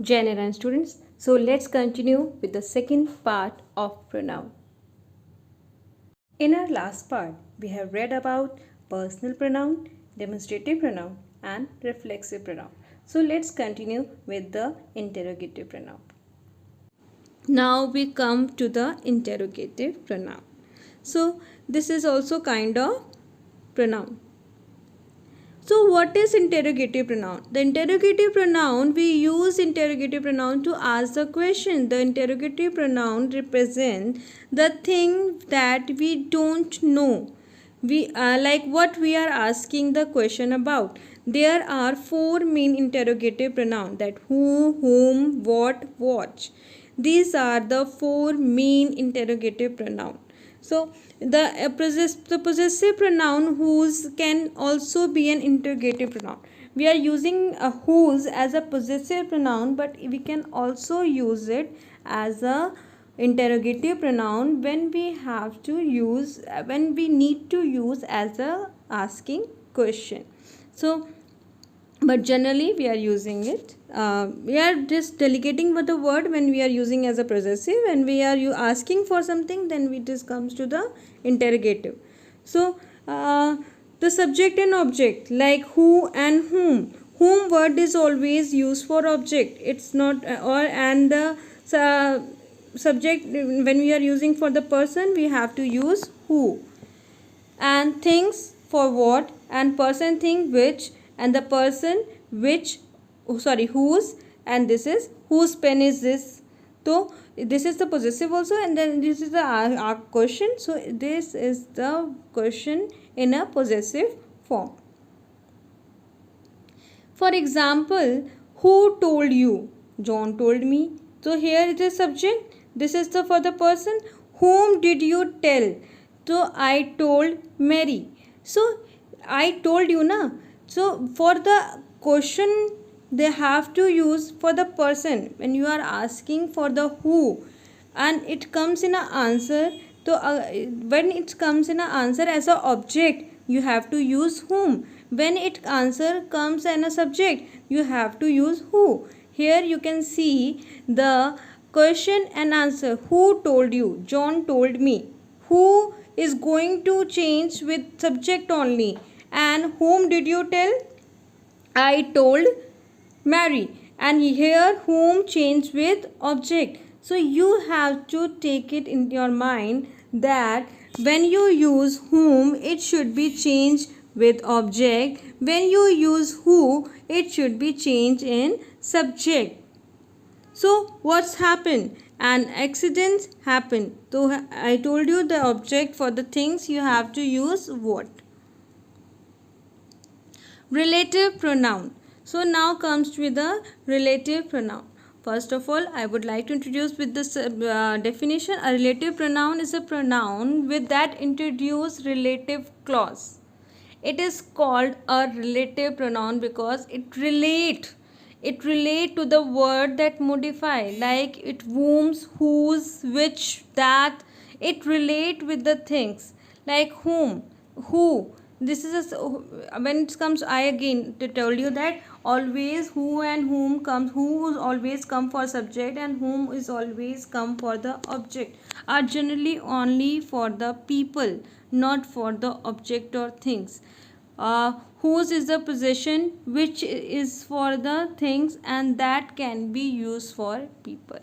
General students. So let's continue with the second part of pronoun. In our last part, we have read about personal pronoun, demonstrative pronoun and reflexive pronoun. So let's continue with the interrogative pronoun. Now we come to the interrogative pronoun. So this is also kind of pronoun. So what is interrogative pronoun? The interrogative pronoun, we use interrogative pronoun to ask the question. The interrogative pronoun represent the thing that we don't know. We like what we are asking the question about. There are four main interrogative pronoun, that who, whom, what. These are the four main interrogative pronoun. So the possessive pronoun whose can also be an interrogative pronoun. We are using a whose as a possessive pronoun, but we can also use it as a interrogative pronoun when we need to use as a asking question. So but generally we are using it, we are just delegating with the word when we are using as a possessive. When we are asking for something, then it just comes to the interrogative. So the subject and object, like who and whom word is always used for object. It's not or and the subject, when we are using for the person, we have to use who. And things for what, and person thing which, and the person which, whose, and this is whose pen is this. So this is the possessive also, and then this is the question. So this is the question in a possessive form. For example, who told you? John told me. So here it is subject. This is the for the person. Whom did you tell? So I told Mary. So I told you na. So for the question, they have to use for the person. When you are asking for the who and it comes in an answer, so when it comes in an answer as a object, you have to use whom. When it answer comes in a subject, you have to use who. Here you can see the question and answer. Who told you? John told me. Who is going to change with subject only. And whom did you tell? I told Mary. And here whom change with object. So you have to take it in your mind that when you use whom, it should be changed with object. When you use who, it should be changed in subject. So what's happened? An accident happened. So I told you the object for the things, you have to use what? Relative pronoun. So now comes with the relative pronoun. First of all, I would like to introduce with this definition. A relative pronoun is a pronoun with that introduce relative clause. It is called a relative pronoun because it relate to the word that modify, like it whom's, whose, which, that. It relate with the things like whom, who. This is when it comes, I again told you that always who and whom comes, who is always come for subject and whom is always come for the object, are generally only for the people, not for the object or things. Whose is the possession, which is for the things, and that can be used for people.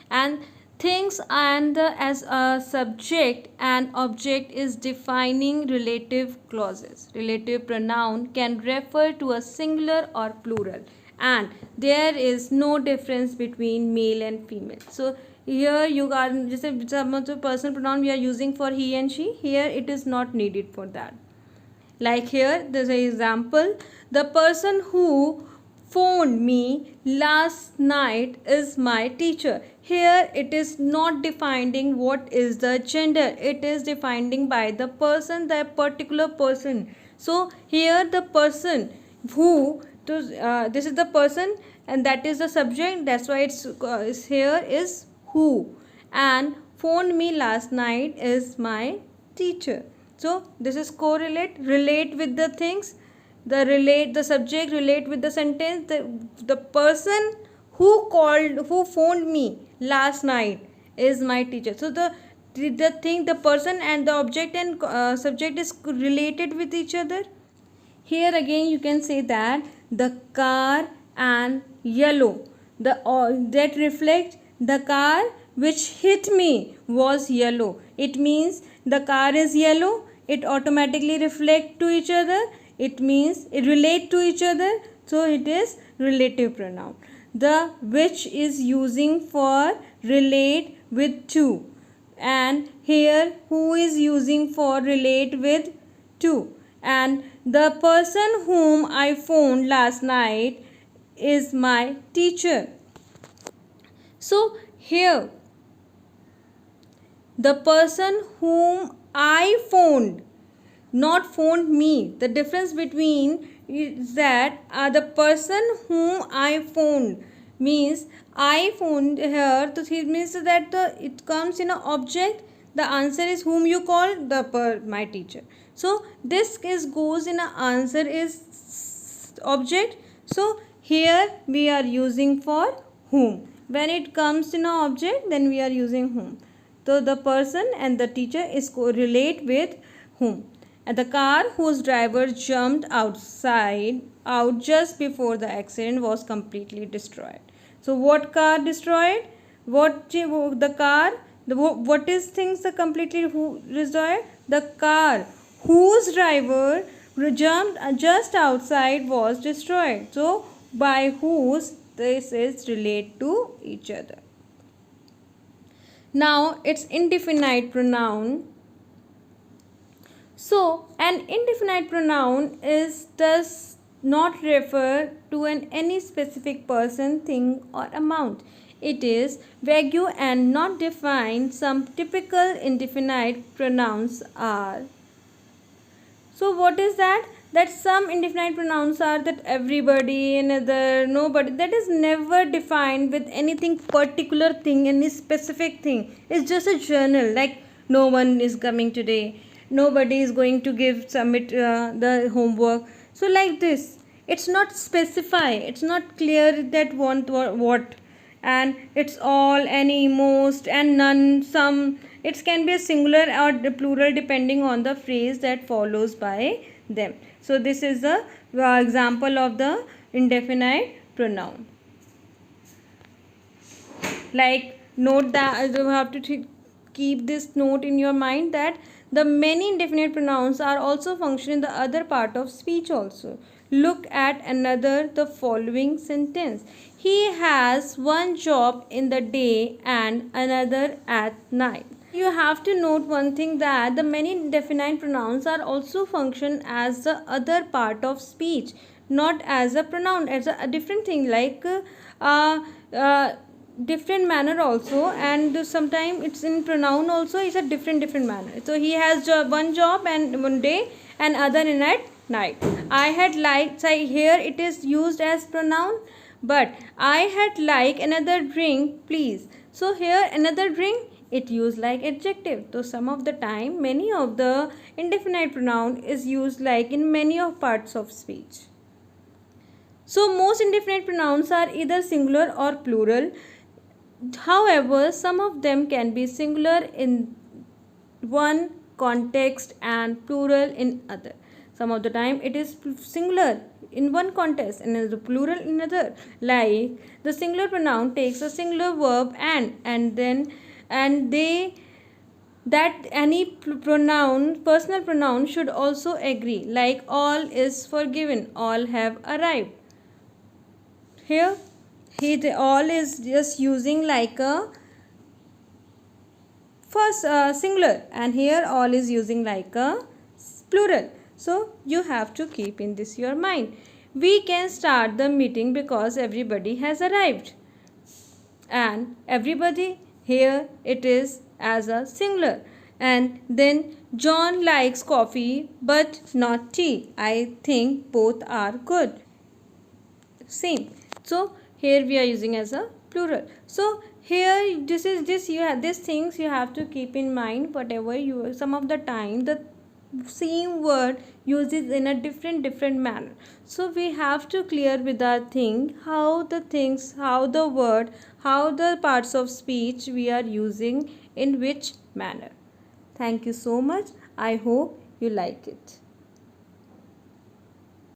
And things and as a subject and object is defining relative clauses. Relative pronoun can refer to a singular or plural, and there is no difference between male and female. So here you got just a personal pronoun we are using for he and she. Here it is not needed for that. Like here, there's an example. The person who phoned me last night is my teacher. Here it is not defining what is the gender. It is defining by the person, the particular person. So here the person who, this is the person and that is the subject. That's why it's here is who. And phoned me last night is my teacher. So this is correlate, relate with the things, the subject relate with the sentence, the person who phoned me last night is my teacher. So the thing, the person and the object and subject is related with each other. Here again you can say that the car and yellow, that reflect the car which hit me was yellow. It means the car is yellow. It automatically reflect to each other. It means it relate to each other. So it is relative pronoun. The which is using for relate with to, and here who is using for relate with to, and the person whom I phoned last night is my teacher. So here the person whom I phoned, not phoned me. The difference between is that the person whom I phoned means I phoned here. So it means that it comes in an object. The answer is whom you call my teacher. So this is goes in an answer is object. So here we are using for whom. When it comes in an object, then we are using whom. So the person and the teacher is correlate with whom. And the car whose driver jumped out just before the accident was completely destroyed. So what car destroyed? What the car? What is things the completely destroyed? The car whose driver jumped just outside was destroyed. So by whose, this is relate to each other. Now it's indefinite pronoun. So an indefinite pronoun does not refer to any specific person, thing or amount. It is vague and not defined. Some typical indefinite pronouns are. So what is that? That some indefinite pronouns are that everybody, another, nobody. That is never defined with anything particular thing, any specific thing. It's just a general, like no one is coming today, nobody is going to submit the homework. So like this, it's not specify, it's not clear that what, and it's all, any, most, and none, some. It can be a singular or the plural depending on the phrase that follows by them. So this is the example of the indefinite pronoun. Like, note that you have to keep this note in your mind that the many indefinite pronouns are also function in the other part of speech also. Look at the following sentence. He has one job in the day and another at night. You have to note one thing, that the many indefinite pronouns are also function as the other part of speech, not as a pronoun, as a different thing, like different manner also, and sometimes it's in pronoun also, it's a different manner. So he has one job and one day and other in at night. I had liked, so here it is used as pronoun, but I had like another drink please. So here another drink, it used like adjective. So some of the time many of the indefinite pronoun is used like in many of parts of speech. So most indefinite pronouns are either singular or plural. However, some of them can be singular in one context and plural in other. Some of the time it is singular in one context and the plural in other. Like the singular pronoun takes a singular verb and they that any pronoun, personal pronoun, should also agree. Like all is forgiven, all have arrived. Here all is just using like a first singular, and here all is using like a plural. So you have to keep in this your mind. We can start the meeting because everybody has arrived, and everybody here it is as a singular. And then John likes coffee but not tea. I think both are good. Same. So here we are using as a plural. So here these things you have to keep in mind. Whatever you, some of the time same word uses in a different manner. So we have to clear with our thing how the things, how the word, how the parts of speech we are using in which manner. Thank you so much. I hope you like it.